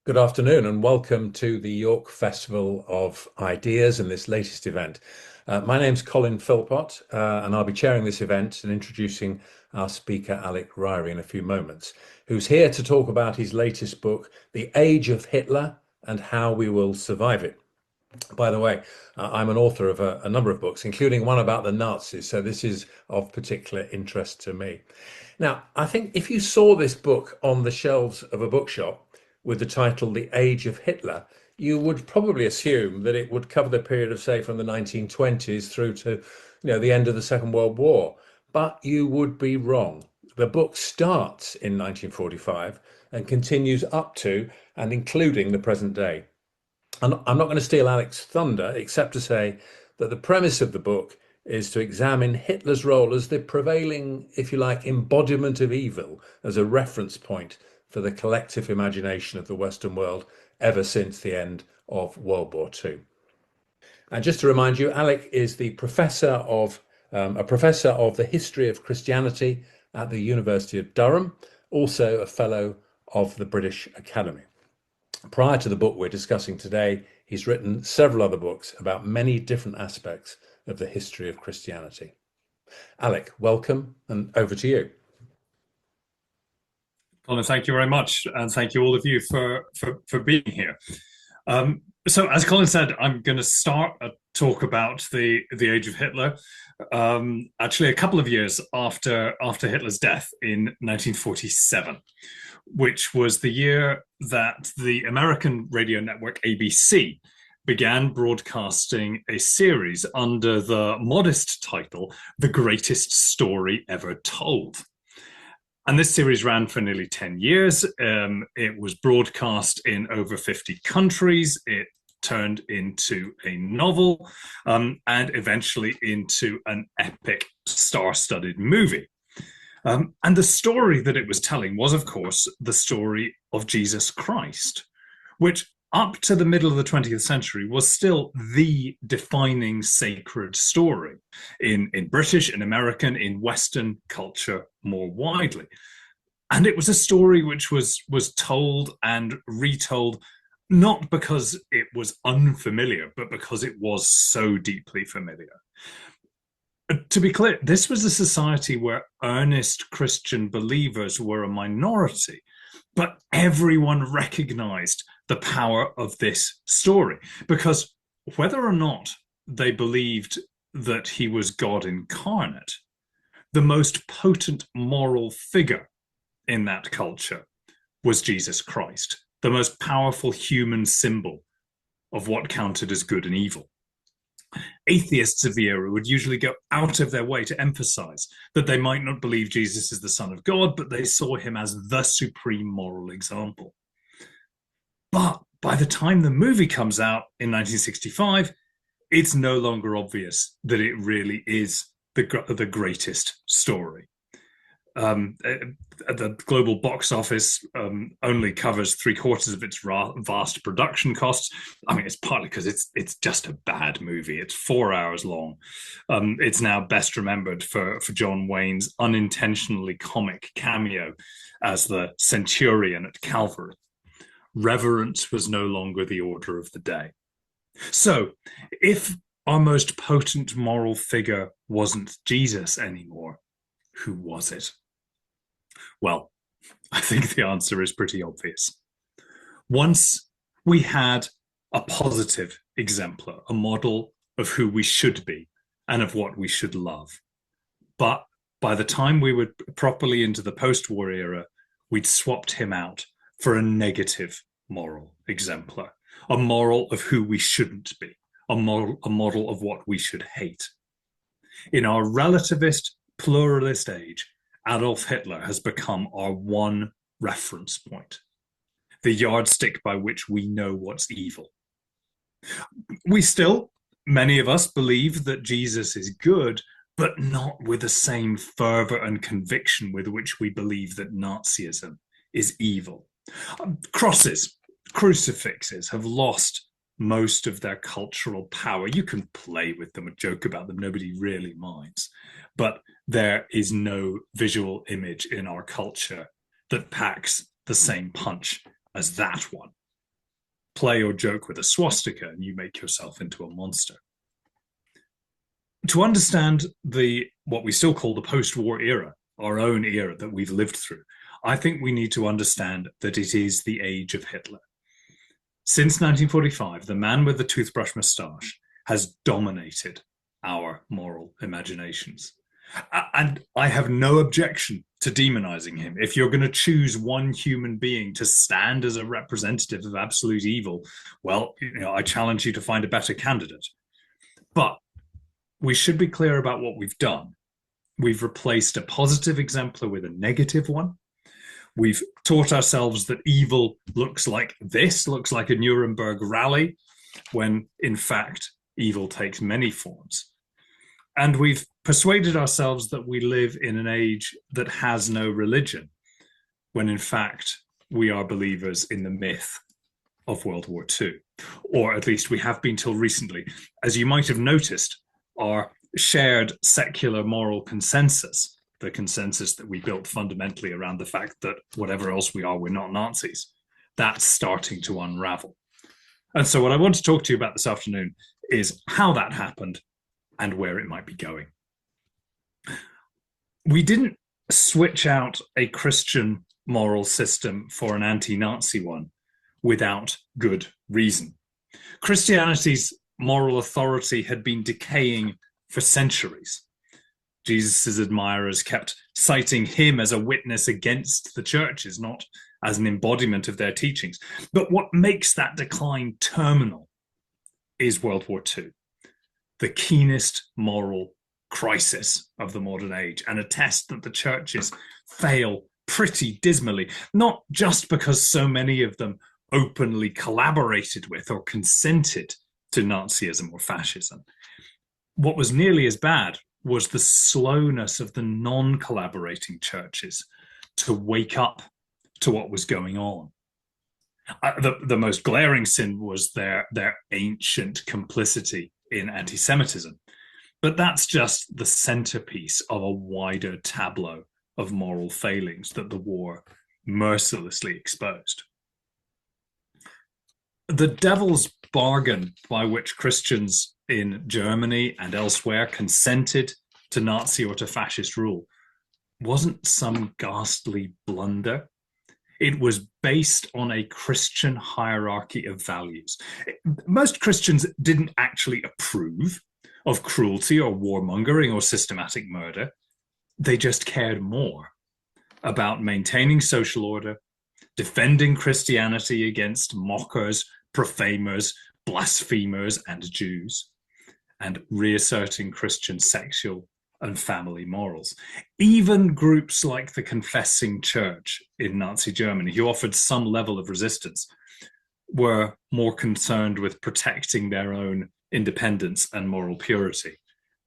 Good afternoon and welcome to the York Festival of Ideas and this latest event. My name's Colin Philpott and I'll be chairing this event and introducing our speaker, Alec Ryrie, in a few moments, who's here to talk about his latest book, The Age of Hitler and How We Will Survive It. By the way, I'm an author of a number of books, including one about the Nazis, so this is of particular interest to me. Now, I think if you saw this book on the shelves of a bookshop with the title The Age of Hitler, you would probably assume that it would cover the period of, say, from the 1920s through to, the end of the Second World War. But you would be wrong. The book starts in 1945 and continues up to and including the present day. And I'm not going to steal Alec's thunder, except to say that the premise of the book is to examine Hitler's role as the prevailing, if you like, embodiment of evil as a reference point for the collective imagination of the Western world ever since the end of World War II. And just to remind you, Alec is the a professor of the history of Christianity at the University of Durham, also a fellow of the British Academy. Prior to the book we're discussing today, he's written several other books about many different aspects of the history of Christianity. Alec, welcome, and over to you. Colin, thank you very much, and thank you all of you for being here. So, as Colin said, I'm going to start a talk about the age of Hitler. Actually, a couple of years after Hitler's death in 1947, which was the year that the American radio network ABC began broadcasting a series under the modest title, The Greatest Story Ever Told. And this series ran for nearly 10 years. It was broadcast in over 50 countries. It turned into a novel and eventually into an epic star-studded movie. And the story that it was telling was, of course, the story of Jesus Christ, which up to the middle of the 20th century was still the defining sacred story in British, in American, in Western culture more widely. And it was a story which was told and retold, not because it was unfamiliar, but because it was so deeply familiar. To be clear, this was a society where earnest Christian believers were a minority, but everyone recognized the power of this story, because whether or not they believed that he was God incarnate, the most potent moral figure in that culture was Jesus Christ, the most powerful human symbol of what counted as good and evil. Atheists of the era would usually go out of their way to emphasize that they might not believe Jesus is the Son of God, but they saw him as the supreme moral example. But by the time the movie comes out in 1965, it's no longer obvious that it really is the greatest story. The global box office only covers 3/4 of its vast production costs. I mean, it's partly because it's just a bad movie. It's 4 hours long. It's now best remembered for John Wayne's unintentionally comic cameo as the centurion at Calvary. Reverence was no longer the order of the day. So, if our most potent moral figure wasn't Jesus anymore, who was it? Well, I think the answer is pretty obvious. Once we had a positive exemplar, a model of who we should be and of what we should love. But by the time we were properly into the post-war era, we'd swapped him out for a negative moral exemplar, a moral of who we shouldn't be, a model of what we should hate. In our relativist, pluralist age, Adolf Hitler has become our one reference point, the yardstick by which we know what's evil. Many of us believe that Jesus is good, but not with the same fervor and conviction with which we believe that Nazism is evil. Crosses, crucifixes have lost most of their cultural power. You can play with them and joke about them, nobody really minds. But there is no visual image in our culture that packs the same punch as that one. play or joke with a swastika and you make yourself into a monster. To understand what we still call the post-war era, our own era that we've lived through, I think we need to understand that it is the age of Hitler. Since 1945, the man with the toothbrush moustache has dominated our moral imaginations. And I have no objection to demonizing him. If you're going to choose one human being to stand as a representative of absolute evil, well, I challenge you to find a better candidate. But we should be clear about what we've done. We've replaced a positive exemplar with a negative one. We've taught ourselves that evil looks like this, looks like a Nuremberg rally, when in fact, evil takes many forms. And we've persuaded ourselves that we live in an age that has no religion, when in fact, we are believers in the myth of World War II, or at least we have been till recently. As you might have noticed, our shared secular moral consensus, the consensus that we built fundamentally around the fact that whatever else we are, we're not Nazis, that's starting to unravel. And so what I want to talk to you about this afternoon is how that happened and where it might be going. We didn't switch out a Christian moral system for an anti-Nazi one without good reason. Christianity's moral authority had been decaying for centuries. Jesus' admirers kept citing him as a witness against the churches, not as an embodiment of their teachings. But what makes that decline terminal is World War II, the keenest moral crisis of the modern age, and a test that the churches fail pretty dismally, not just because so many of them openly collaborated with or consented to Nazism or fascism. What was nearly as bad was the slowness of the non-collaborating churches to wake up to what was going on. The most glaring sin was their ancient complicity in anti-Semitism. But that's just the centerpiece of a wider tableau of moral failings that the war mercilessly exposed. The devil's bargain by which Christians in Germany and elsewhere consented to Nazi or to fascist rule wasn't some ghastly blunder. It was based on a Christian hierarchy of values. Most Christians didn't actually approve of cruelty or warmongering or systematic murder. They just cared more about maintaining social order, defending Christianity against mockers, profaners, blasphemers, and Jews, and reasserting Christian sexual and family morals. Even groups like the Confessing Church in Nazi Germany, who offered some level of resistance, were more concerned with protecting their own independence and moral purity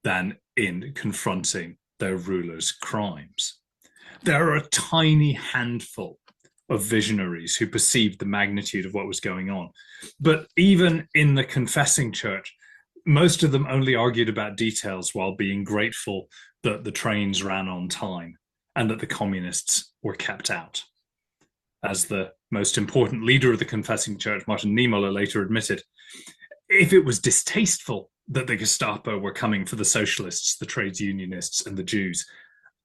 than in confronting their rulers' crimes. There are a tiny handful of visionaries who perceived the magnitude of what was going on. But even in the Confessing Church, most of them only argued about details while being grateful that the trains ran on time and that the communists were kept out. As the most important leader of the Confessing Church, Martin Niemöller, later admitted, if it was distasteful that the Gestapo were coming for the socialists, the trades unionists, and the Jews,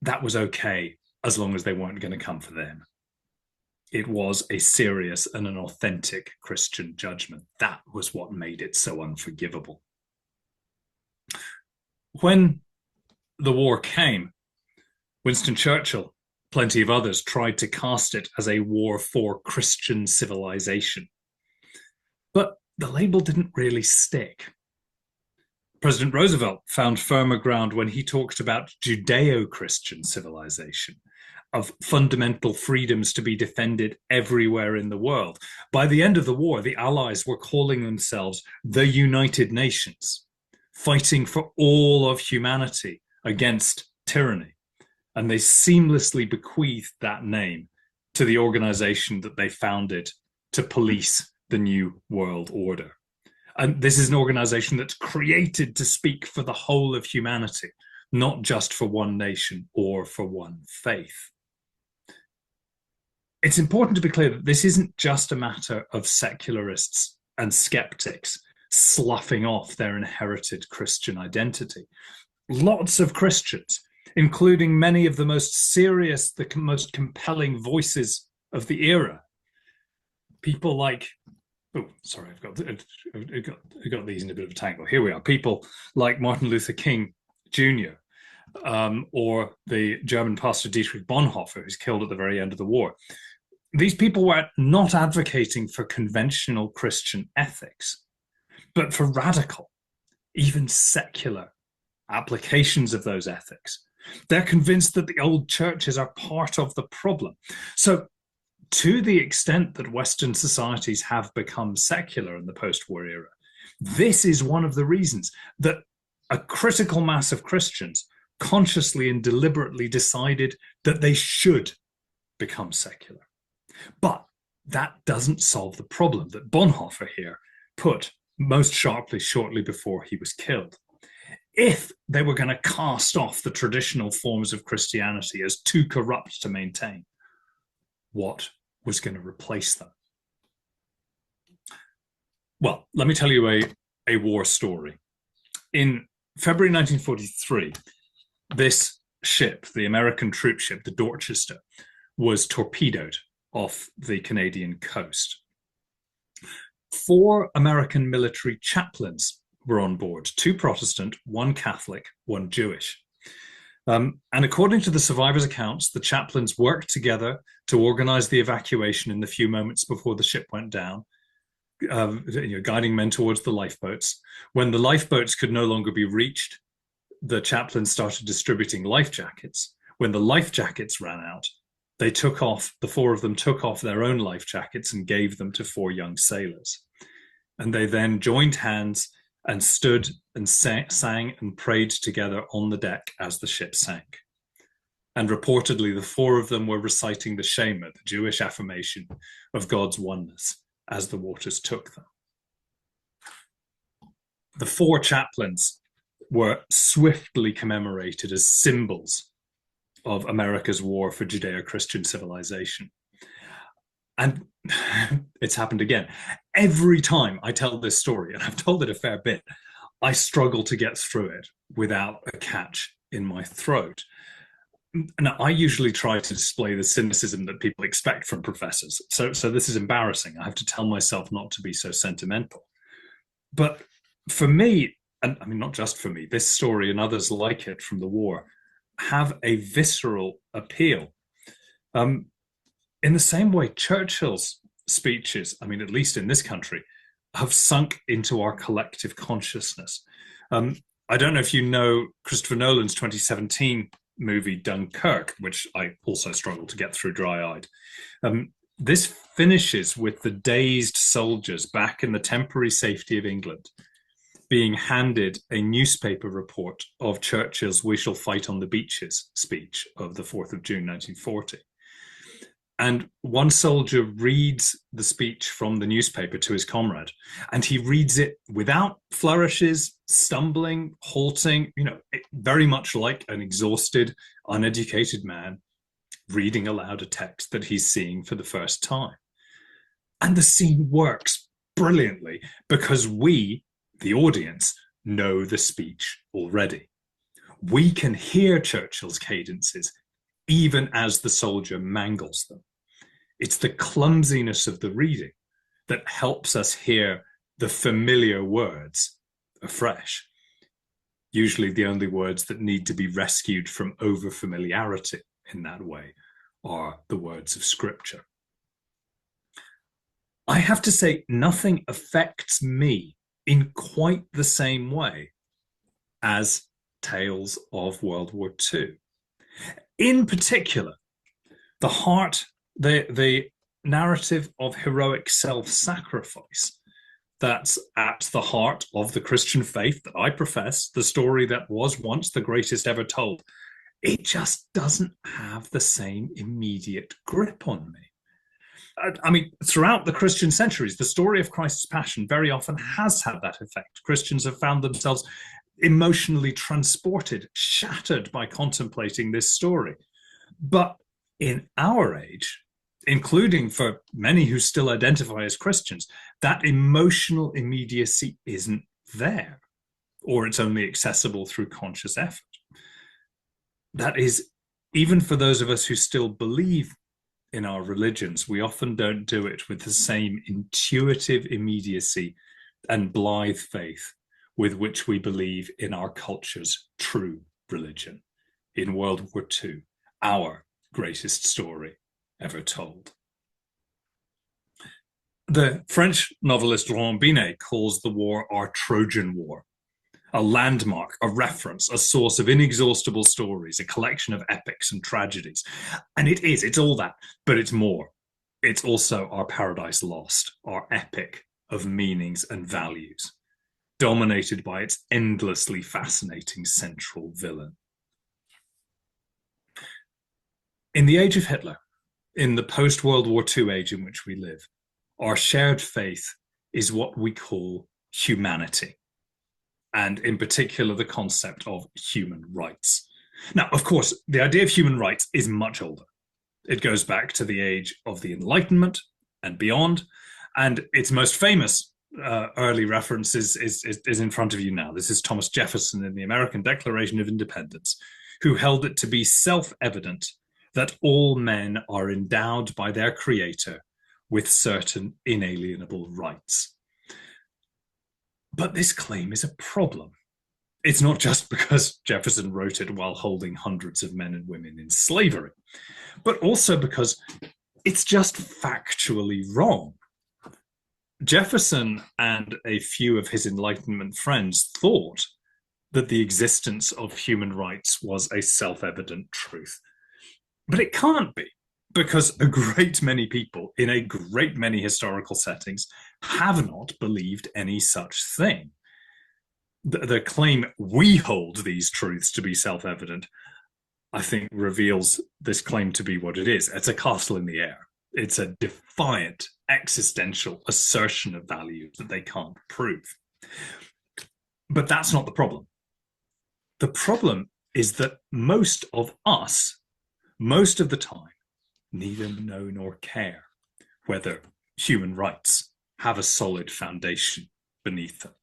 that was okay as long as they weren't going to come for them. It was a serious and an authentic Christian judgment. That was what made it so unforgivable. When the war came, Winston Churchill, plenty of others, tried to cast it as a war for Christian civilization. But the label didn't really stick. President Roosevelt found firmer ground when he talked about Judeo-Christian civilization, of fundamental freedoms to be defended everywhere in the world. By the end of the war, the Allies were calling themselves the United Nations, fighting for all of humanity against tyranny. And they seamlessly bequeathed that name to the organization that they founded to police the New World Order. And this is an organization that's created to speak for the whole of humanity, not just for one nation or for one faith. It's important to be clear that this isn't just a matter of secularists and skeptics sloughing off their inherited Christian identity. Lots of Christians, including many of the most serious, the most compelling voices of the era, people like, oh, sorry, I've got these in a bit of a tangle. Here we are. People like Martin Luther King Jr., or the German pastor Dietrich Bonhoeffer, who's killed at the very end of the war. These people were not advocating for conventional Christian ethics, but for radical, even secular applications of those ethics. They're convinced that the old churches are part of the problem. So, to the extent that Western societies have become secular in the post-war era, this is one of the reasons that a critical mass of Christians consciously and deliberately decided that they should become secular. But that doesn't solve the problem that Bonhoeffer here put most sharply shortly before he was killed. If they were going to cast off the traditional forms of Christianity as too corrupt to maintain, what was going to replace them? Well, let me tell you a war story. In February 1943, this ship, the American troop ship, the Dorchester, was torpedoed off the Canadian coast. 4 American military chaplains were on board, 2 Protestant, 1 Catholic, 1 Jewish. And according to the survivors' accounts, the chaplains worked together to organize the evacuation in the few moments before the ship went down, guiding men towards the lifeboats. When the lifeboats could no longer be reached, the chaplains started distributing life jackets. When the life jackets ran out, they took off, the 4 of them took off their own life jackets and gave them to 4 young sailors. And they then joined hands and stood and sang and prayed together on the deck as the ship sank. And reportedly, the 4 of them were reciting the Shema, the Jewish affirmation of God's oneness, as the waters took them. The 4 chaplains were swiftly commemorated as symbols of America's war for Judeo-Christian civilization. And it's happened again. Every time I tell this story, and I've told it a fair bit, I struggle to get through it without a catch in my throat. Now, I usually try to display the cynicism that people expect from professors. So this is embarrassing. I have to tell myself not to be so sentimental. But for me, and I mean, not just for me, this story and others like it from the war have a visceral appeal. In the same way, Churchill's speeches, I mean, at least in this country, have sunk into our collective consciousness. I don't know if you know Christopher Nolan's 2017 movie Dunkirk, which I also struggle to get through dry-eyed. This finishes with the dazed soldiers back in the temporary safety of England being handed a newspaper report of Churchill's "We shall fight on the beaches" speech of the 4th of June 1940. And one soldier reads the speech from the newspaper to his comrade, and he reads it without flourishes, stumbling, halting, very much like an exhausted, uneducated man reading aloud a text that he's seeing for the first time. And the scene works brilliantly because we, the audience, know the speech already. We can hear Churchill's cadences even as the soldier mangles them. It's the clumsiness of the reading that helps us hear the familiar words afresh. Usually the only words that need to be rescued from over-familiarity in that way are the words of Scripture. I have to say, nothing affects me in quite the same way as tales of World War II. In particular, the narrative of heroic self-sacrifice that's at the heart of the Christian faith that I profess, the story that was once the greatest ever told, it just doesn't have the same immediate grip on me. I mean, throughout the Christian centuries, the story of Christ's passion very often has had that effect. Christians have found themselves emotionally transported, shattered by contemplating this story. But in our age, including for many who still identify as Christians, that emotional immediacy isn't there, or it's only accessible through conscious effort. That is, even for those of us who still believe in our religions, we often don't do it with the same intuitive immediacy and blithe faith with which we believe in our culture's true religion, in World War II, our greatest story ever told. The French novelist Laurent Binet calls the war our Trojan War, a landmark, a reference, a source of inexhaustible stories, a collection of epics and tragedies. And it's all that, but it's more. It's also our paradise lost, our epic of meanings and values, dominated by its endlessly fascinating central villain. In the age of Hitler, in the post-World War II age in which we live, our shared faith is what we call humanity, and in particular, the concept of human rights. Now, of course, the idea of human rights is much older. It goes back to the age of the Enlightenment and beyond, and its most famous early reference is in front of you now. This is Thomas Jefferson in the American Declaration of Independence, who held it to be self-evident that all men are endowed by their creator with certain inalienable rights. But this claim is a problem. It's not just because Jefferson wrote it while holding hundreds of men and women in slavery, but also because it's just factually wrong. Jefferson and a few of his Enlightenment friends thought that the existence of human rights was a self-evident truth. But it can't be, because a great many people in a great many historical settings have not believed any such thing. The claim we hold these truths to be self-evident, I think, reveals this claim to be what it is. It's a castle in the air. It's a defiant, existential assertion of values that they can't prove. But that's not the problem. The problem is that most of us, most of the time, neither know nor care whether human rights have a solid foundation beneath them.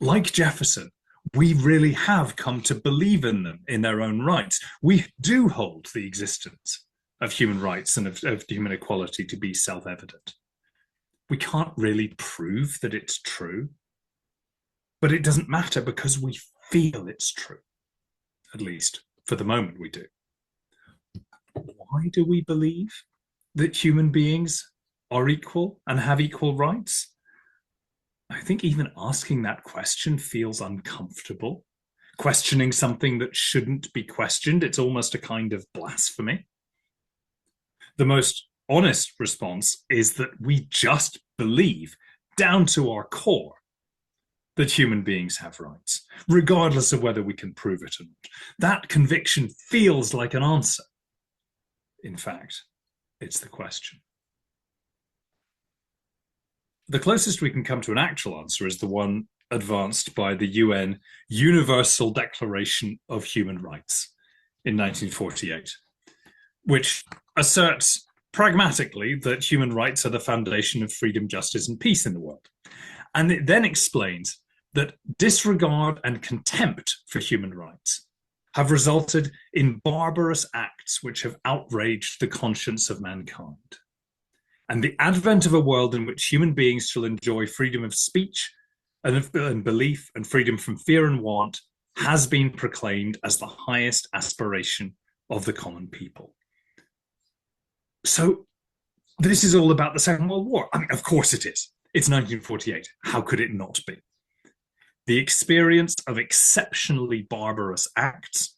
Like Jefferson, we really have come to believe in them in their own rights. We do hold the existence of human rights and of human equality to be self-evident. We can't really prove that it's true, but it doesn't matter because we feel it's true. At least for the moment we do. Why do we believe that human beings are equal and have equal rights? I think even asking that question feels uncomfortable. Questioning something that shouldn't be questioned, it's almost a kind of blasphemy. The most honest response is that we just believe down to our core that human beings have rights, regardless of whether we can prove it or not. That conviction feels like an answer. In fact, it's the question. The closest we can come to an actual answer is the one advanced by the UN Universal Declaration of Human Rights in 1948, which asserts pragmatically that human rights are the foundation of freedom, justice, and peace in the world. And it then explains that disregard and contempt for human rights have resulted in barbarous acts which have outraged the conscience of mankind. And the advent of a world in which human beings shall enjoy freedom of speech and belief and freedom from fear and want has been proclaimed as the highest aspiration of the common people. So this is all about the Second World War. I mean, of course it is. It's 1948. How could it not be? The experience of exceptionally barbarous acts,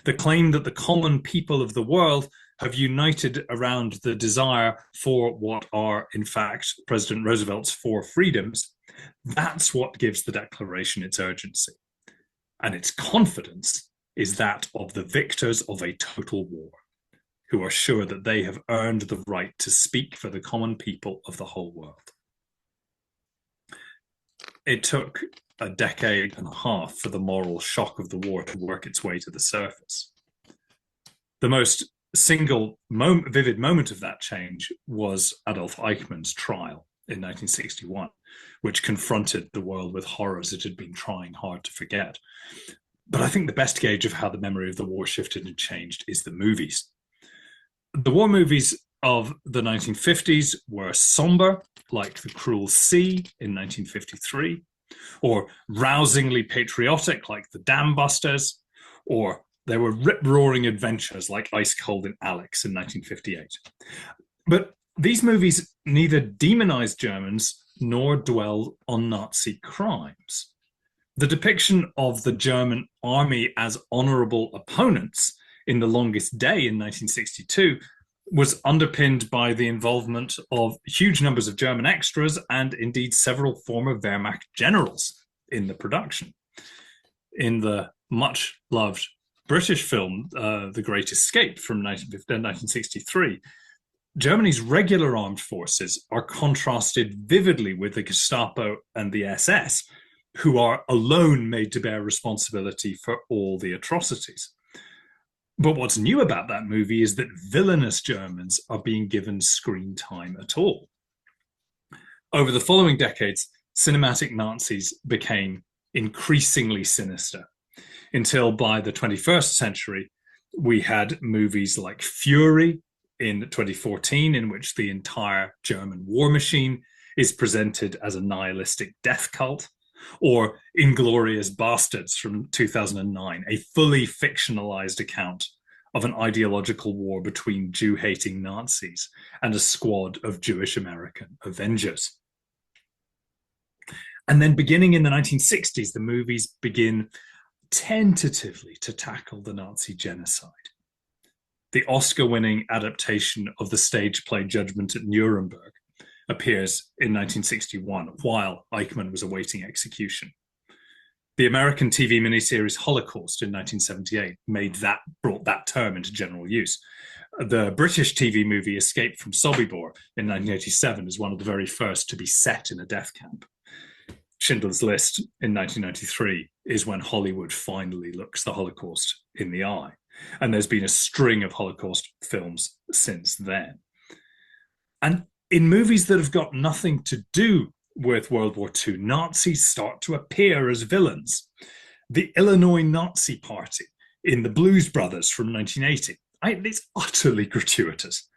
the claim that the common people of the world have united around the desire for what are, in fact, President Roosevelt's four freedoms, that's what gives the Declaration its urgency. And its confidence is that of the victors of a total war, who are sure that they have earned the right to speak for the common people of the whole world. It took a decade and a half for the moral shock of the war to work its way to the surface. The most single vivid moment of that change was Adolf Eichmann's trial in 1961, which confronted the world with horrors it had been trying hard to forget. But I think the best gauge of how the memory of the war shifted and changed is the movies. The war movies of the 1950s were somber, like The Cruel Sea in 1953, or rousingly patriotic, like The Dam Busters, or there were rip-roaring adventures like Ice Cold and Alex in 1958. But these movies neither demonized Germans nor dwelled on Nazi crimes. The depiction of the German army as honorable opponents in The Longest Day in 1962 was underpinned by the involvement of huge numbers of German extras and indeed several former Wehrmacht generals in the production. In the much-loved British film, The Great Escape from 1963, Germany's regular armed forces are contrasted vividly with the Gestapo and the SS, who are alone made to bear responsibility for all the atrocities. But what's new about that movie is that villainous Germans are being given screen time at all. Over the following decades, cinematic Nazis became increasingly sinister, until by the 21st century, we had movies like Fury in 2014, in which the entire German war machine is presented as a nihilistic death cult, or Inglourious Bastards from 2009, a fully fictionalized account of an ideological war between Jew-hating Nazis and a squad of Jewish American Avengers. And then beginning in the 1960s, the movies begin tentatively to tackle the Nazi genocide. The Oscar-winning adaptation of the stage play Judgment at Nuremberg appears in 1961 while Eichmann was awaiting execution. The American TV miniseries Holocaust in 1978 brought that term into general use. The British TV movie Escape from Sobibor in 1987 is one of the very first to be set in a death camp. Schindler's List in 1993 is when Hollywood finally looks the Holocaust in the eye. And there's been a string of Holocaust films since then. And in movies that have got nothing to do with World War II, Nazis start to appear as villains. The Illinois Nazi Party in The Blues Brothers from 1980. It's utterly gratuitous.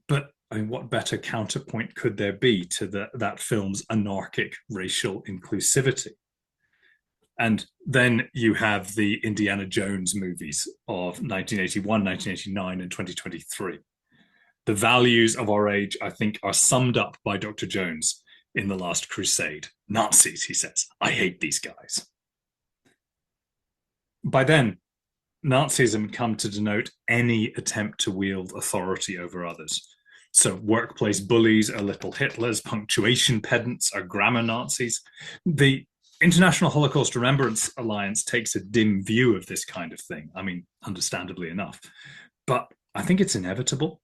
But what better counterpoint could there be to that film's anarchic racial inclusivity? And then you have the Indiana Jones movies of 1981, 1989, and 2023. The values of our age, I think, are summed up by Dr. Jones in The Last Crusade. Nazis, he says, I hate these guys. By then, Nazism had come to denote any attempt to wield authority over others. So workplace bullies are little Hitlers, punctuation pedants are grammar Nazis. The International Holocaust Remembrance Alliance takes a dim view of this kind of thing. I mean, understandably enough. But I think it's inevitable.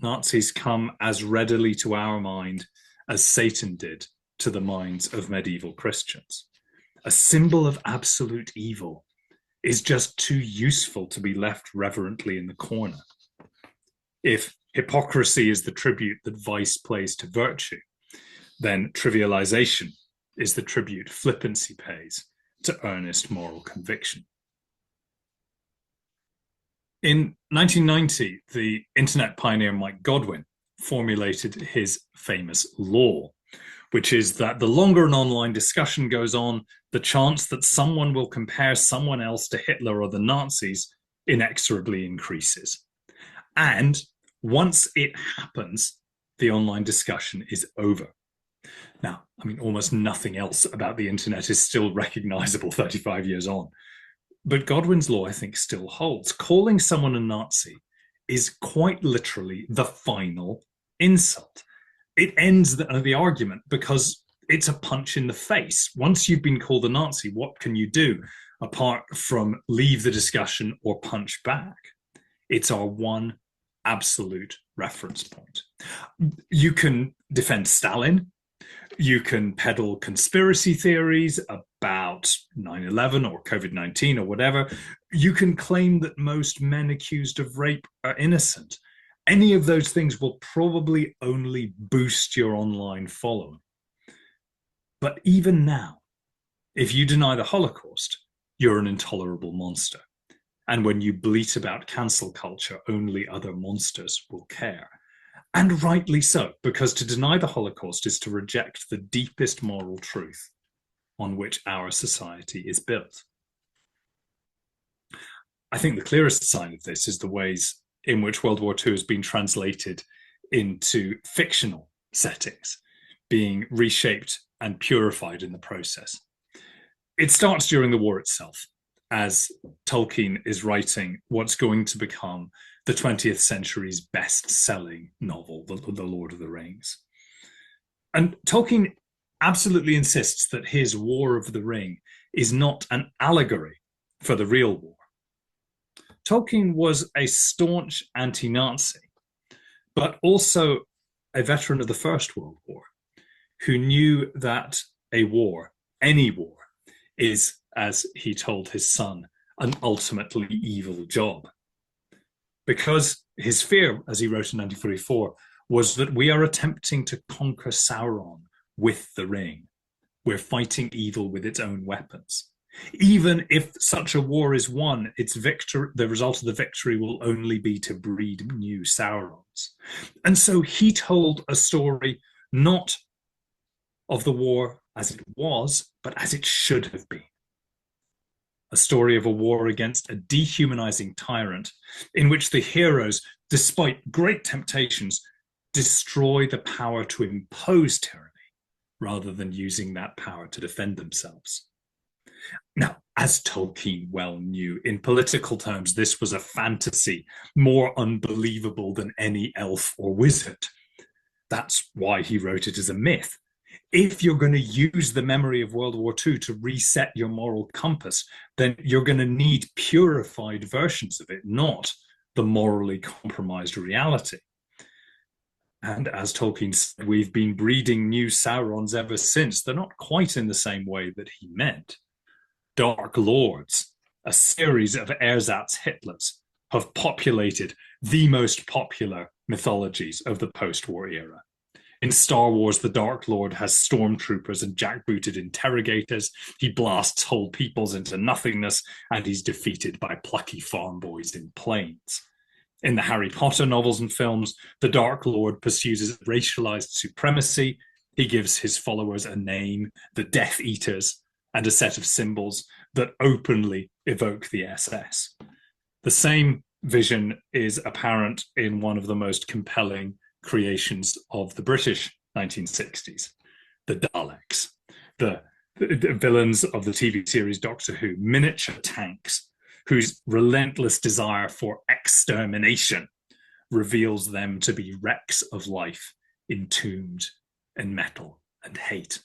Nazis come as readily to our mind as Satan did to the minds of medieval Christians. A symbol of absolute evil is just too useful to be left reverently in the corner. If hypocrisy is the tribute that vice plays to virtue, then trivialization is the tribute flippancy pays to earnest moral conviction. In 1990, the internet pioneer Mike Godwin formulated his famous law, which is that the longer an online discussion goes on, the chance that someone will compare someone else to Hitler or the Nazis inexorably increases. And once it happens, the online discussion is over. Now, I mean, almost nothing else about the internet is still recognizable 35 years on. But Godwin's law, I think, still holds. Calling someone a Nazi is quite literally the final insult. It ends the argument because it's a punch in the face. Once you've been called a Nazi, what can you do apart from leave the discussion or punch back? It's our one absolute reference point. You can defend Stalin. You can peddle conspiracy theories about 9/11 or COVID-19 or whatever, you can claim that most men accused of rape are innocent. Any of those things will probably only boost your online following. But even now, if you deny the Holocaust, you're an intolerable monster. And when you bleat about cancel culture, only other monsters will care. And rightly so, because to deny the Holocaust is to reject the deepest moral truth on which our society is built. I think the clearest sign of this is the ways in which World War II has been translated into fictional settings, being reshaped and purified in the process. It starts during the war itself, as Tolkien is writing what's going to become the 20th century's best-selling novel, The Lord of the Rings. And Tolkien absolutely insists that his War of the Ring is not an allegory for the real war. Tolkien was a staunch anti-Nazi, but also a veteran of the First World War, who knew that a war, any war, is, as he told his son, an ultimately evil job. Because his fear, as he wrote in 1944, was that we are attempting to conquer Sauron with the ring. We're fighting evil with its own weapons. Even if such a war is won, its victory, the result of the victory will only be to breed new Saurons. And so he told a story not of the war as it was, but as it should have been. A story of a war against a dehumanizing tyrant in which the heroes, despite great temptations, destroy the power to impose tyranny rather than using that power to defend themselves. Now, as Tolkien well knew, in political terms, this was a fantasy more unbelievable than any elf or wizard. That's why he wrote it as a myth. If you're going to use the memory of World War II to reset your moral compass, then you're going to need purified versions of it, not the morally compromised reality. And as Tolkien said, we've been breeding new Saurons ever since. They're not quite in the same way that he meant. Dark Lords, a series of ersatz Hitlers, have populated the most popular mythologies of the post-war era. In Star Wars, the Dark Lord has stormtroopers and jackbooted interrogators. He blasts whole peoples into nothingness, and he's defeated by plucky farm boys in planes. In the Harry Potter novels and films, the Dark Lord pursues racialized supremacy. He gives his followers a name, the Death Eaters, and a set of symbols that openly evoke the SS. The same vision is apparent in one of the most compelling creations of the British 1960s, the Daleks, the villains of the TV series Doctor Who, miniature tanks whose relentless desire for extermination reveals them to be wrecks of life entombed in metal and hate.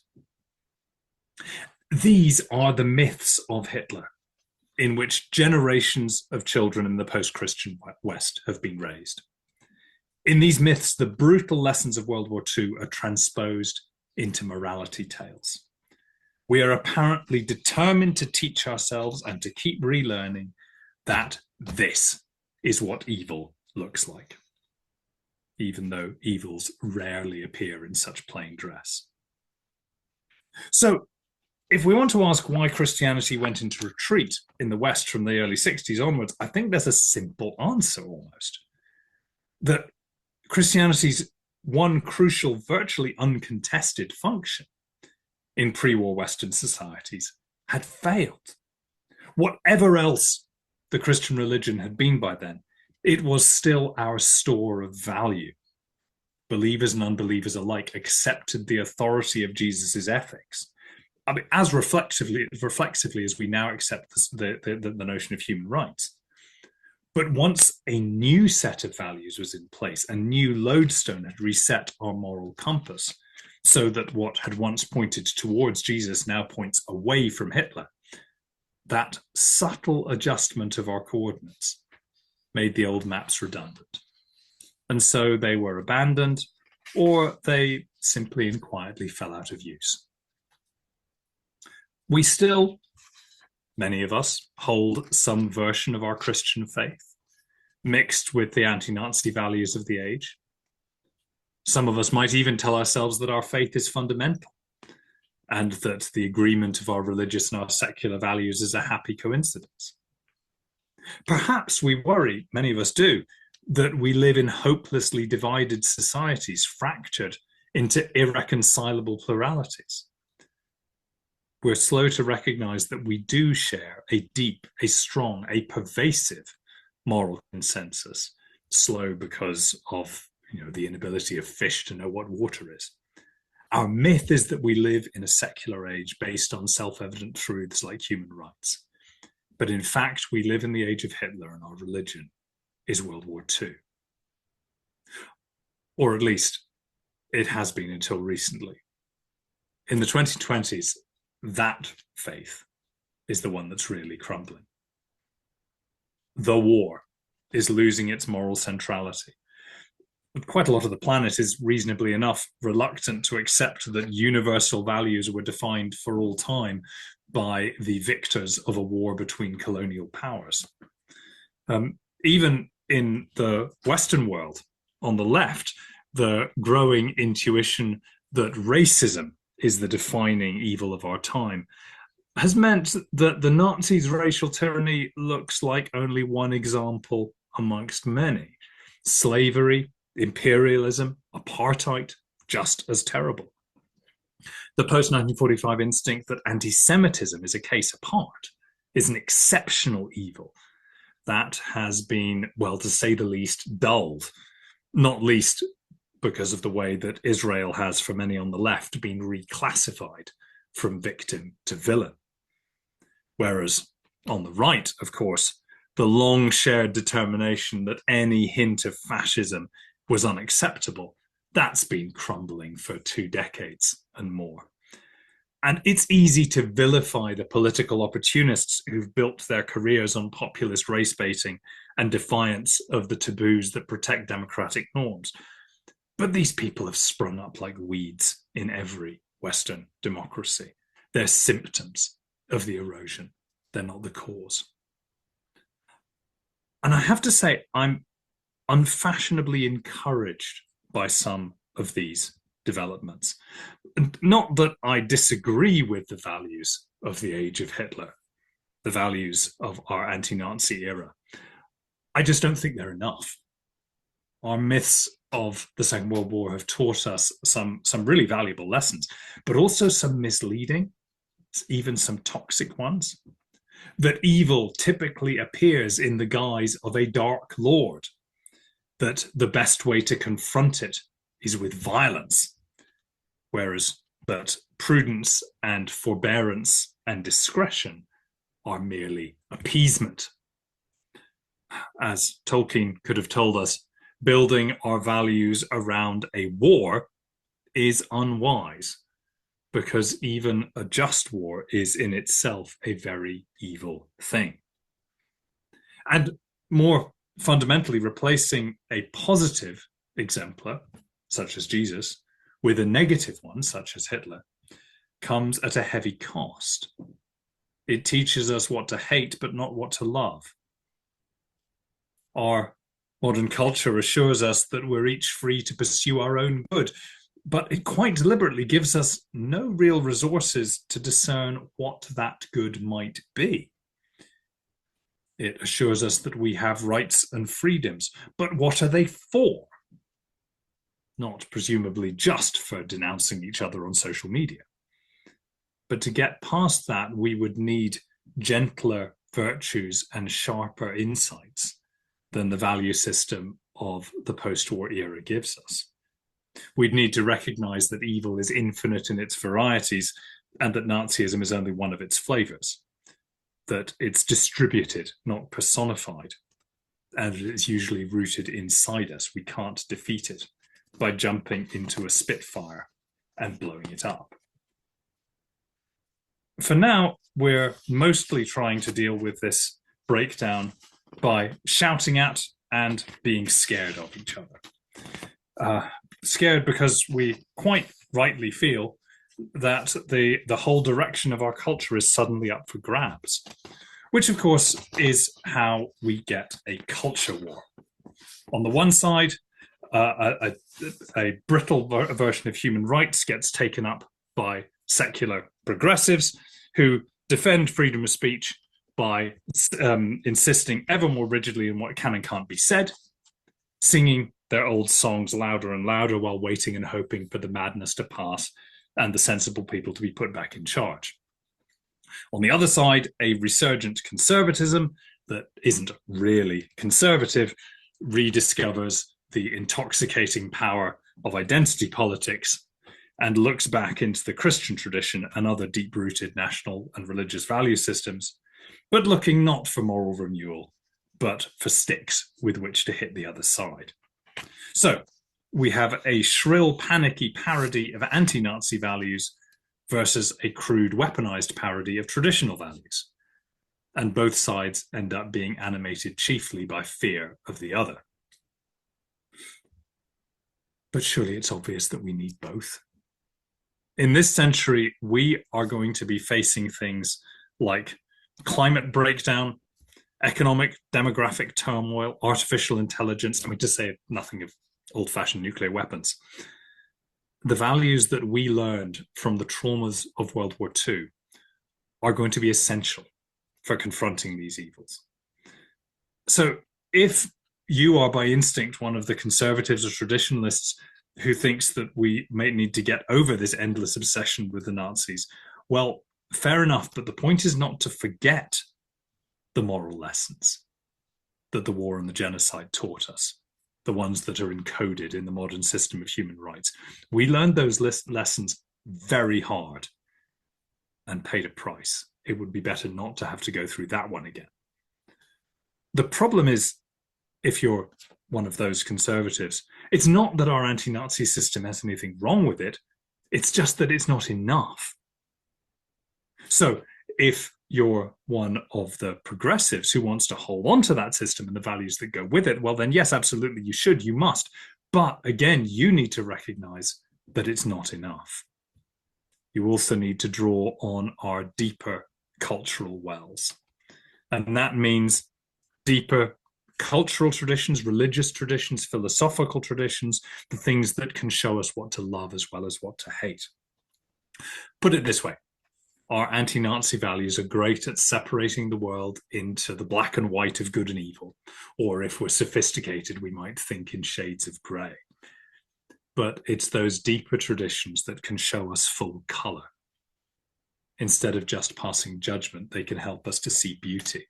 These are the myths of Hitler, in which generations of children in the post-Christian West have been raised. In these myths, the brutal lessons of World War II are transposed into morality tales. We are apparently determined to teach ourselves and to keep relearning that this is what evil looks like, even though evils rarely appear in such plain dress. So, if we want to ask why Christianity went into retreat in the West from the early 60s onwards, I think there's a simple answer almost. That Christianity's one crucial, virtually uncontested function in pre-war Western societies had failed. Whatever else the Christian religion had been by then, it was still our store of value. Believers and unbelievers alike accepted the authority of Jesus's ethics. I mean, as reflexively as we now accept the notion of human rights. But once a new set of values was in place, a new lodestone had reset our moral compass, so that what had once pointed towards Jesus now points away from Hitler, that subtle adjustment of our coordinates made the old maps redundant. And so they were abandoned, or they simply and quietly fell out of use. We still, many of us, hold some version of our Christian faith, mixed with the anti-Nazi values of the age. Some of us might even tell ourselves that our faith is fundamental and that the agreement of our religious and our secular values is a happy coincidence. Perhaps we worry, many of us do, that we live in hopelessly divided societies, fractured into irreconcilable pluralities. We're slow to recognize that we do share a deep, a strong, a pervasive moral consensus. Slow because of the inability of fish to know what water is. Our myth is that we live in a secular age based on self-evident truths like human rights. But in fact, we live in the age of Hitler, and our religion is World War II. Or at least it has been until recently. In the 2020s, that faith is the one that's really crumbling. The war is losing its moral centrality. Quite a lot of the planet is reasonably enough reluctant to accept that universal values were defined for all time by the victors of a war between colonial powers. Even in the Western world, on the left, the growing intuition that racism is the defining evil of our time has meant that the Nazis' racial tyranny looks like only one example amongst many. Slavery, imperialism, apartheid, just as terrible. The post-1945 instinct that anti-Semitism is a case apart is an exceptional evil that has been, well, to say the least, dulled, not least because of the way that Israel has, for many on the left, been reclassified from victim to villain. Whereas on the right, of course, the long shared determination that any hint of fascism was unacceptable, that's been crumbling for 2 decades and more. And it's easy to vilify the political opportunists who've built their careers on populist race baiting and defiance of the taboos that protect democratic norms. But these people have sprung up like weeds in every Western democracy. They're symptoms of the erosion. They're not the cause. And I have to say, I'm unfashionably encouraged by some of these developments. And not that I disagree with the values of the age of Hitler, the values of our anti-Nazi era. I just don't think they're enough. Our myths of the Second World War have taught us some really valuable lessons, but also some misleading, even some toxic ones. That evil typically appears in the guise of a dark lord, that the best way to confront it is with violence, whereas that prudence and forbearance and discretion are merely appeasement. As Tolkien could have told us, building our values around a war is unwise, because even a just war is in itself a very evil thing. And more fundamentally, replacing a positive exemplar, such as Jesus, with a negative one, such as Hitler, comes at a heavy cost. It teaches us what to hate, but not what to love. Our modern culture assures us that we're each free to pursue our own good, but it quite deliberately gives us no real resources to discern what that good might be. It assures us that we have rights and freedoms, but what are they for? Not presumably just for denouncing each other on social media. But to get past that, we would need gentler virtues and sharper insights than the value system of the post-war era gives us. We'd need to recognize that evil is infinite in its varieties and that Nazism is only one of its flavors, that it's distributed, not personified, and it's usually rooted inside us. We can't defeat it by jumping into a Spitfire and blowing it up. For now, we're mostly trying to deal with this breakdown by shouting at and being scared of each other. Scared because we quite rightly feel that the whole direction of our culture is suddenly up for grabs, which of course is how we get a culture war. On the one side, a brittle version of human rights gets taken up by secular progressives who defend freedom of speech by insisting ever more rigidly on what can and can't be said, singing their old songs louder and louder while waiting and hoping for the madness to pass and the sensible people to be put back in charge. On the other side, a resurgent conservatism that isn't really conservative rediscovers the intoxicating power of identity politics and looks back into the Christian tradition and other deep-rooted national and religious value systems, but looking not for moral renewal, but for sticks with which to hit the other side. So we have a shrill, panicky parody of anti-Nazi values versus a crude, weaponized parody of traditional values. And both sides end up being animated chiefly by fear of the other. But surely it's obvious that we need both. In this century, we are going to be facing things like climate breakdown, economic, demographic turmoil, artificial intelligence, I mean, to say nothing of old-fashioned nuclear weapons. The values that we learned from the traumas of World War II are going to be essential for confronting these evils. So if you are by instinct one of the conservatives or traditionalists who thinks that we may need to get over this endless obsession with the Nazis, well, fair enough, but the point is not to forget the moral lessons that the war and the genocide taught us, the ones that are encoded in the modern system of human rights. We learned those lessons very hard and paid a price. It would be better not to have to go through that one again. The problem is, if you're one of those conservatives, it's not that our anti-Nazi system has anything wrong with it, it's just that it's not enough. So if you're one of the progressives who wants to hold on to that system and the values that go with it, well then yes, absolutely, you should, you must. But again, you need to recognize that it's not enough. You also need to draw on our deeper cultural wells. And that means deeper cultural traditions, religious traditions, philosophical traditions, the things that can show us what to love as well as what to hate. Put it this way, our anti-Nazi values are great at separating the world into the black and white of good and evil, or if we're sophisticated, we might think in shades of grey. But it's those deeper traditions that can show us full colour. Instead of just passing judgment, they can help us to see beauty.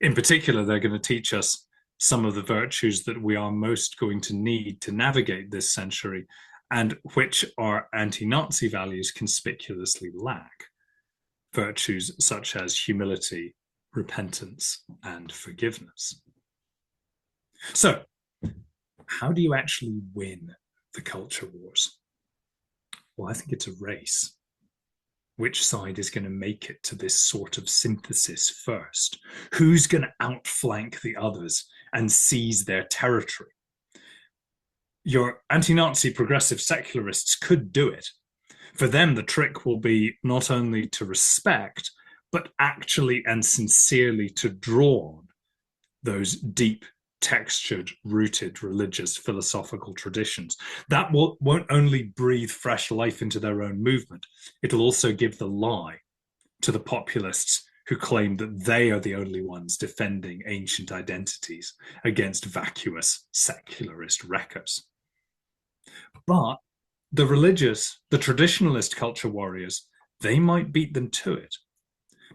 In particular, they're going to teach us some of the virtues that we are most going to need to navigate this century and which our anti-Nazi values conspicuously lack. Virtues such as humility, repentance, and forgiveness. So, how do you actually win the culture wars? Well, I think it's a race. Which side is going to make it to this sort of synthesis first? Who's going to outflank the others and seize their territory? Your anti-Nazi progressive secularists could do it. For them, the trick will be not only to respect, but actually and sincerely to draw on those deep, textured, rooted religious philosophical traditions. That won't only breathe fresh life into their own movement, it'll also give the lie to the populists who claim that they are the only ones defending ancient identities against vacuous secularist wreckers. But the religious, the traditionalist culture warriors, they might beat them to it.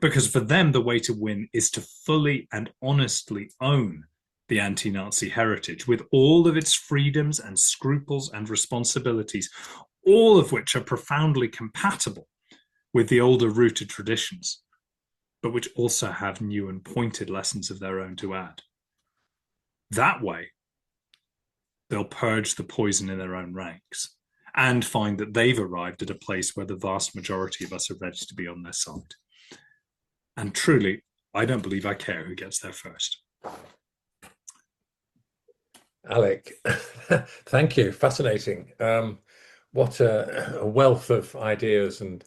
Because for them, the way to win is to fully and honestly own the anti-Nazi heritage with all of its freedoms and scruples and responsibilities, all of which are profoundly compatible with the older rooted traditions, but which also have new and pointed lessons of their own to add. That way, they'll purge the poison in their own ranks and find that they've arrived at a place where the vast majority of us are ready to be on their side. And truly, I don't believe I care who gets there first. Alec, thank you. Fascinating. What a wealth of ideas and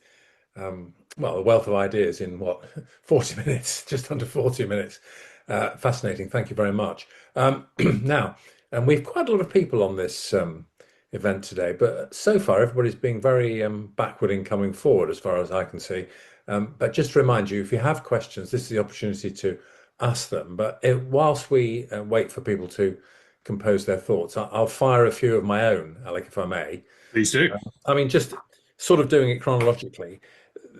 well, a wealth of ideas in what 40 minutes, just under 40 minutes. Fascinating. Thank you very much. Now, and we've quite a lot of people on this event today, but so far everybody's being very backward in coming forward, as far as I can see. But just to remind you, if you have questions, this is the opportunity to ask them. But whilst we wait for people to compose their thoughts, I'll fire a few of my own, Alec, if I may. Please do. I mean, just sort of doing it chronologically,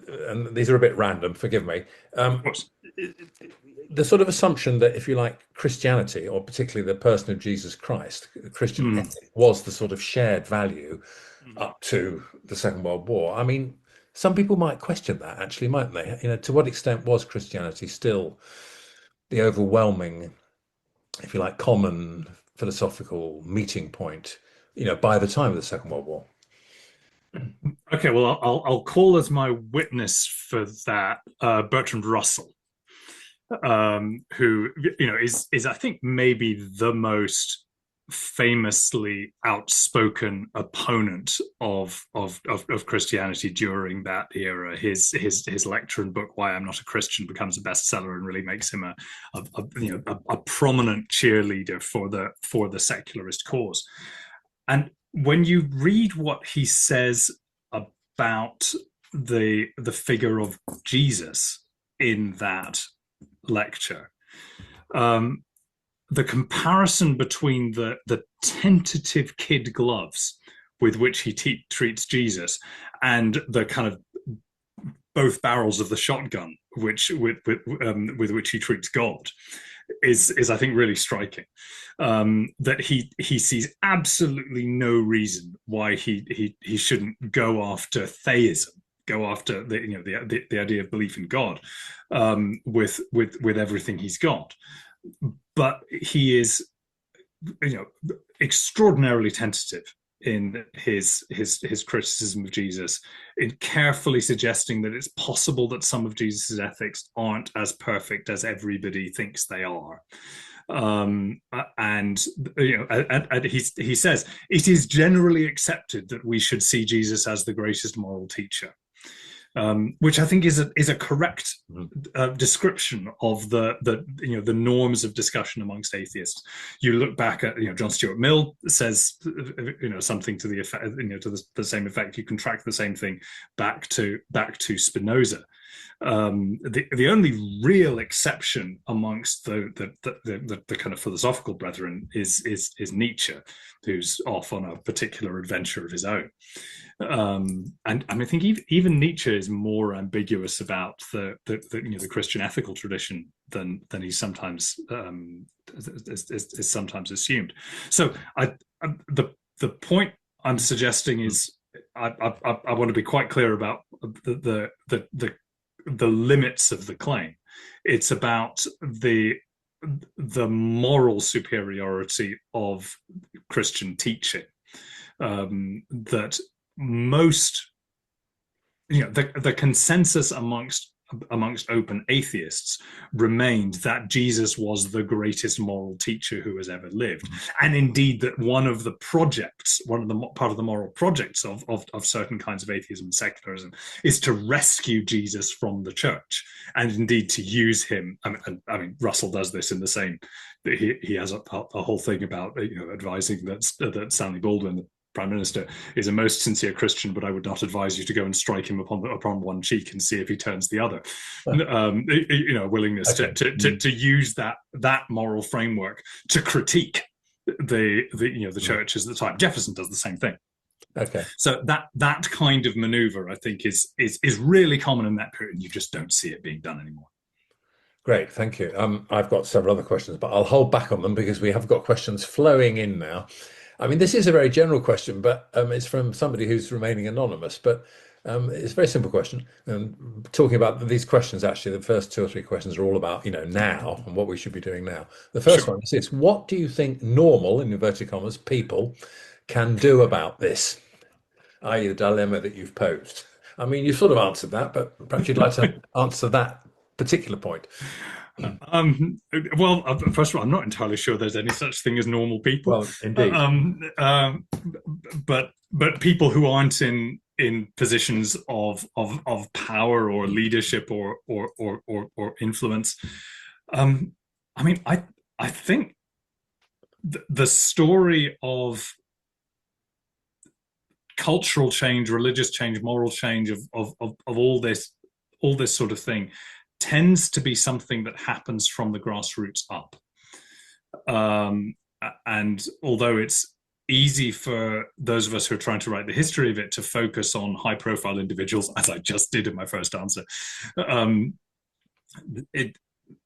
and these are a bit random, forgive me. Of course. The sort of assumption that, if you like, Christianity, or particularly the person of Jesus Christ, Christian Mm. ethic, was the sort of shared value Mm. up to the Second World War. I mean, some people might question that, actually, mightn't they? You know, to what extent was Christianity still the overwhelming, if you like, common philosophical meeting point, you know, by the time of the Second World War? Okay, well, I'll call as my witness for that Bertrand Russell, who is I think maybe the most famously outspoken opponent of Christianity during that era. His lecture and book "Why I'm Not a Christian" becomes a bestseller and really makes him a prominent cheerleader for the secularist cause. And when you read what he says about the figure of Jesus in that lecture, the comparison between the tentative kid gloves with which he treats Jesus and the kind of both barrels of the shotgun with which he treats God is I think really striking. That he sees absolutely no reason why he shouldn't go after theism, go after the idea of belief in God, with everything he's got. But he is, extraordinarily tentative in his criticism of Jesus, in carefully suggesting that it's possible that some of Jesus's ethics aren't as perfect as everybody thinks they are. And he says it is generally accepted that we should see Jesus as the greatest moral teacher. Which I think is a correct description of the norms of discussion amongst atheists. You look back at John Stuart Mill says something to the effect to the same effect. You can track the same thing back to Spinoza. The only real exception amongst the kind of philosophical brethren is Nietzsche, who's off on a particular adventure of his own. And I mean, I think even Nietzsche is more ambiguous about the Christian ethical tradition than he's sometimes is sometimes assumed. So the point I'm suggesting is I want to be quite clear about the limits of the claim. It's about the moral superiority of Christian teaching, that most, the consensus amongst open atheists remained that Jesus was the greatest moral teacher who has ever lived, and indeed that part of the moral projects of certain kinds of atheism and secularism is to rescue Jesus from the church, and indeed to use him. I mean Russell does this in the same. He has a whole thing about advising that Stanley Baldwin, the Prime Minister, is a most sincere Christian, but I would not advise you to go and strike him upon one cheek and see if he turns the other. Willingness to use that moral framework to critique the churches at the time. Jefferson does the same thing. Okay. So that kind of maneuver, I think, is really common in that period, and you just don't see it being done anymore. Great, thank you. I've got several other questions, but I'll hold back on them because we have got questions flowing in now. I mean, this is a very general question, but it's from somebody who's remaining anonymous. But it's a very simple question. Talking about these questions, actually, the first two or three questions are all about, now and what we should be doing now. The first one is this: what do you think normal, in inverted commas, people can do about this, i.e., the dilemma that you've posed? I mean, you sort of answered that, but perhaps you'd like to answer that particular point. Well, first of all, I'm not entirely sure there's any such thing as normal people, Well, indeed. but people who aren't in positions of power or leadership or influence. Um, I mean, I think the story of cultural change, religious change, moral change of all this sort of thing tends to be something that happens from the grassroots up. Um, and although it's easy for those of us who are trying to write the history of it to focus on high profile individuals, as I just did in my first answer, um, it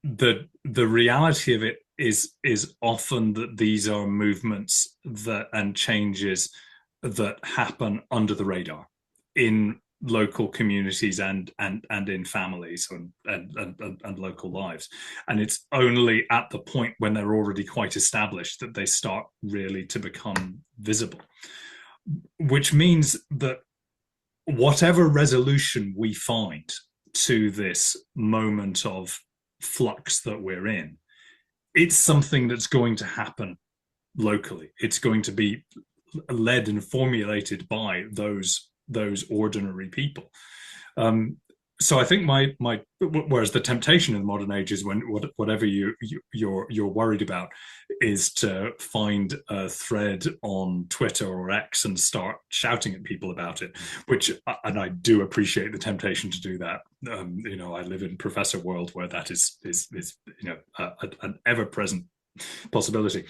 the reality of it is often that these are movements that and changes that happen under the radar in local communities and in families and local lives. And it's only at the point when they're already quite established that they start really to become visible, which means that whatever resolution we find to this moment of flux that we're in, it's something that's going to happen locally. It's going to be led and formulated by those ordinary people. So I think my whereas the temptation in the modern age is when whatever you're worried about is to find a thread on Twitter or X and start shouting at people about it, which and I do appreciate the temptation to do that. I live in professor world where that is an ever present possibility.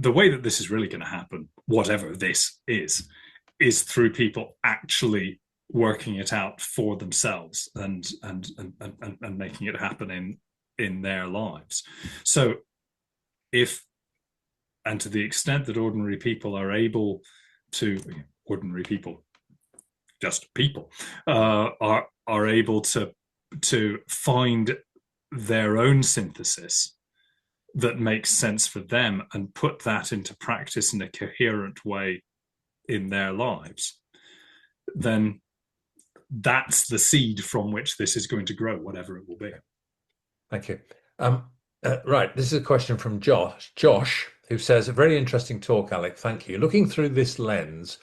The way that this is really going to happen, whatever this is through people actually working it out for themselves and making it happen in their lives. So if and to the extent that ordinary people are able to ordinary people, just people, are able to find their own synthesis that makes sense for them and put that into practice in a coherent way in their lives, then that's the seed from which this is going to grow, whatever it will be. Thank you. Right, this is a question from Josh. Josh, who says, a very interesting talk, Alec. Thank you. Looking through this lens,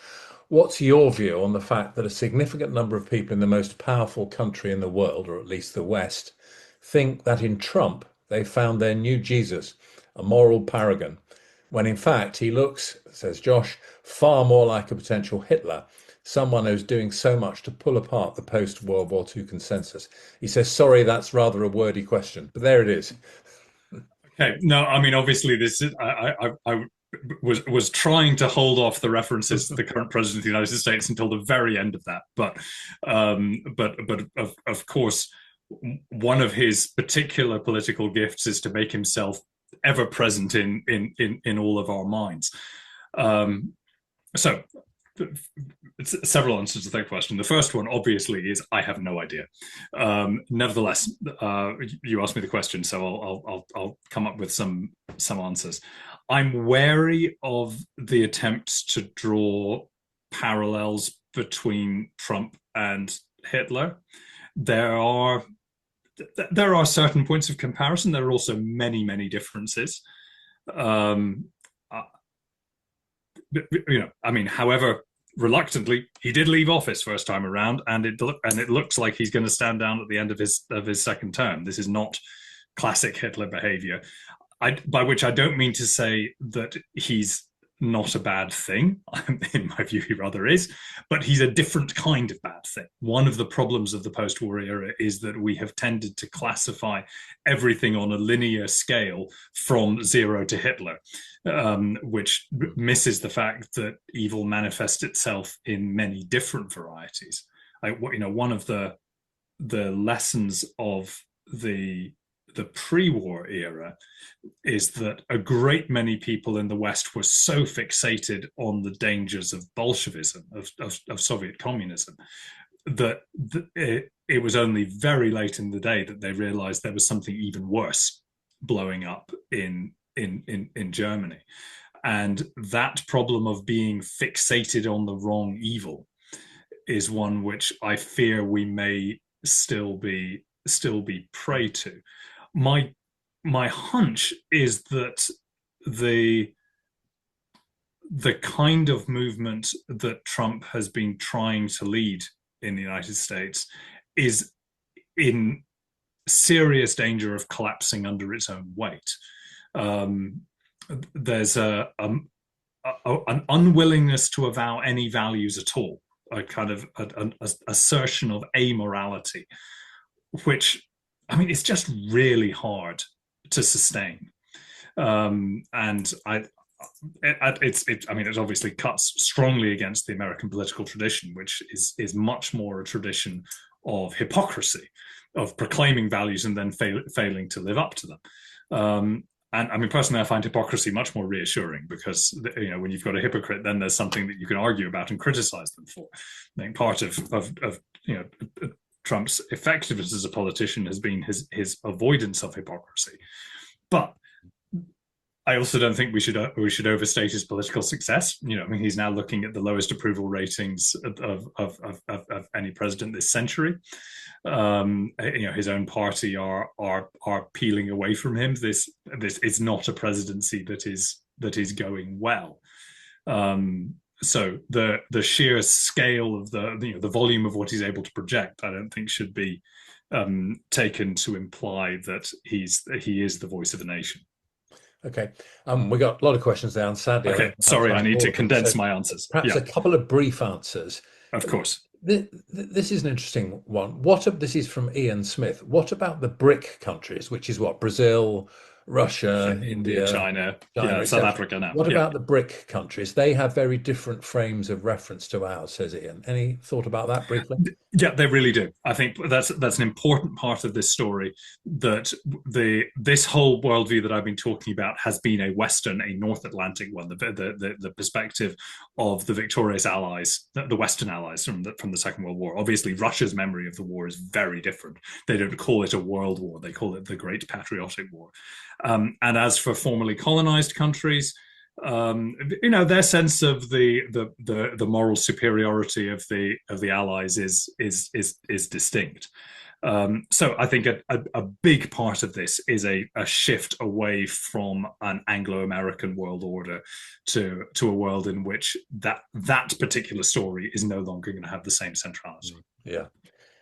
what's your view on the fact that a significant number of people in the most powerful country in the world, or at least the West, think that in Trump they found their new Jesus, a moral paragon, when in fact he looks, says Josh, far more like a potential Hitler, someone who's doing so much to pull apart the post-World War II consensus. He says, sorry, that's rather a wordy question, but there it is. Okay, no, I mean, obviously, this is I was trying to hold off the references to the current president of the United States until the very end of that, but of course, one of his particular political gifts is to make himself ever present in all of our minds. So several answers to that question. The first one, obviously, is I have no idea. Nevertheless, you asked me the question, so I'll come up with some answers. I'm wary of the attempts to draw parallels between Trump and Hitler. There are certain points of comparison. There are also many differences. I mean, however reluctantly, he did leave office first time around, and it looks like he's going to stand down at the end of his second term. This is not classic Hitler behavior. By which I don't mean to say that he's not a bad thing. In my view, he rather is, but he's a different kind of bad thing. One of the problems of the post-war era is that we have tended to classify everything on a linear scale from zero to Hitler, which misses the fact that evil manifests itself in many different varieties. One of the lessons of the pre-war era is that a great many people in the West were so fixated on the dangers of Bolshevism, of Soviet communism, that it was only very late in the day that they realized there was something even worse blowing up in Germany. And that problem of being fixated on the wrong evil is one which I fear we may still be still be prey to. My my hunch is that the the kind of movement that Trump has been trying to lead in the United States is in serious danger of collapsing under its own weight. Um, there's an unwillingness to avow any values at all, a kind of an assertion of amorality, which, I mean, it's just really hard to sustain. And I mean, it obviously cuts strongly against the American political tradition, which is much more a tradition of hypocrisy, of proclaiming values and then failing to live up to them. And I mean, personally, I find hypocrisy much more reassuring because, you know, when you've got a hypocrite, then there's something that you can argue about and criticize them for. I think part of you know, Trump's effectiveness as a politician has been his avoidance of hypocrisy. But I also don't think we should overstate his political success. You know, I mean, he's now looking at the lowest approval ratings of any president this century. You know, his own party are peeling away from him. This is not a presidency that is going well. So the sheer scale of the volume of what he's able to project, I don't think should be taken to imply that he is the voice of the nation. Okay, we got a lot of questions there, and sadly, okay, sorry, I need to condense my answers. Perhaps a couple of brief answers. Of course. This is an interesting one. This is from Ian Smith. What about the BRIC countries, which is what, Brazil, Russia, India, China, South Africa now. What about the BRIC countries? They have very different frames of reference to ours, says Ian. Any thought about that briefly? Yeah, they really do. I think that's an important part of this story, that this whole worldview that I've been talking about has been a Western, a North Atlantic one, the perspective of the victorious allies, the Western allies from the Second World War. Obviously, Russia's memory of the war is very different. They don't call it a world war; they call it the Great Patriotic War. And as for formerly colonized countries, you know, their sense of the moral superiority of the Allies is distinct. So I think a big part of this is a shift away from an Anglo-American world order to a world in which that particular story is no longer going to have the same centrality. Yeah.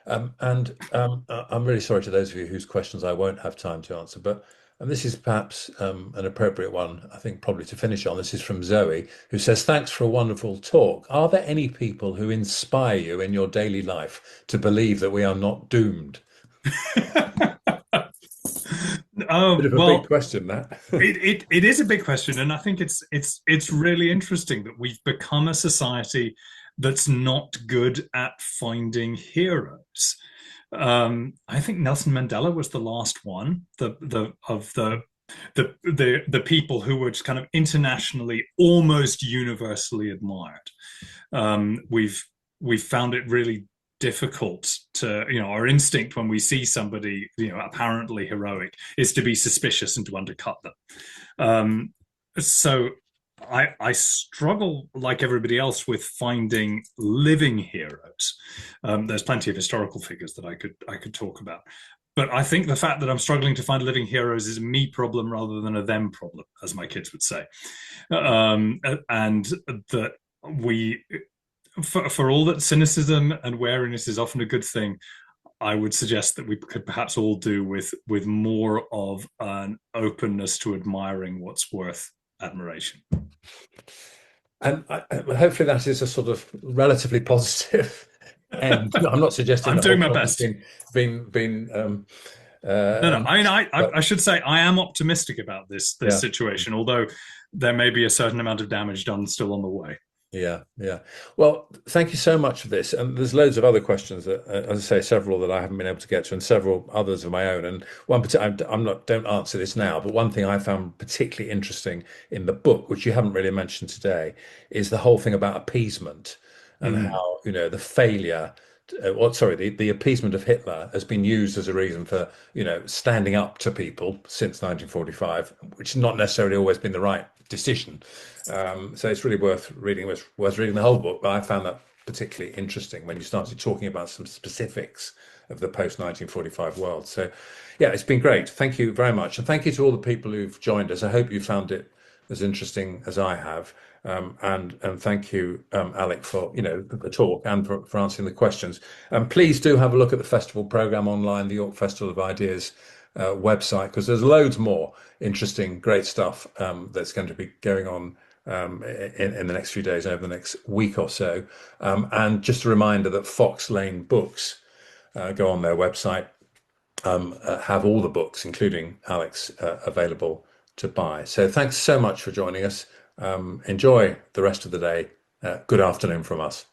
I'm really sorry to those of you whose questions I won't have time to answer, but and this is perhaps an appropriate one, I think, probably to finish on. This is from Zoe, who says, thanks for a wonderful talk. Are there any people who inspire you in your daily life to believe that we are not doomed? Bit of a big question, that. it is a big question, and I think it's really interesting that we've become a society that's not good at finding heroes. I think Nelson Mandela was the last one of the people who were kind of internationally, almost universally admired. We've found it really difficult to, you know, our instinct when we see somebody, you know, apparently heroic is to be suspicious and to undercut them. So I struggle, like everybody else, with finding living heroes. There's plenty of historical figures that I could talk about, but I think the fact that I'm struggling to find living heroes is a me problem rather than a them problem, as my kids would say. And that we, for all that cynicism and wariness is often a good thing, I would suggest that we could perhaps all do with more of an openness to admiring what's worth admiration. And hopefully that is a sort of relatively positive end. I'm not suggesting I'm doing my best. No. I mean, I should say I am optimistic about this situation, although there may be a certain amount of damage done still on the way. Yeah. Well, thank you so much for this. And there's loads of other questions that, as I say, several that I haven't been able to get to, and several others of my own. And one particular, don't answer this now, but one thing I found particularly interesting in the book, which you haven't really mentioned today, is the whole thing about appeasement and how, you know, the failure. The appeasement of Hitler has been used as a reason for, you know, standing up to people since 1945, which has not necessarily always been the right decision. So it's really worth reading. It's worth reading the whole book, but I found that particularly interesting when you started talking about some specifics of the post 1945 world. So, yeah, it's been great. Thank you very much, and thank you to all the people who've joined us. I hope you found it as interesting as I have. And thank you, Alec, for the talk and for answering the questions. And please do have a look at the festival program online, the York Festival of Ideas website, because there's loads more interesting, great stuff that's going to be going on in the next few days, over the next week or so. And just a reminder that Fox Lane Books, go on their website, have all the books, including Alex, available to buy. So thanks so much for joining us. Enjoy the rest of the day. Good afternoon from us.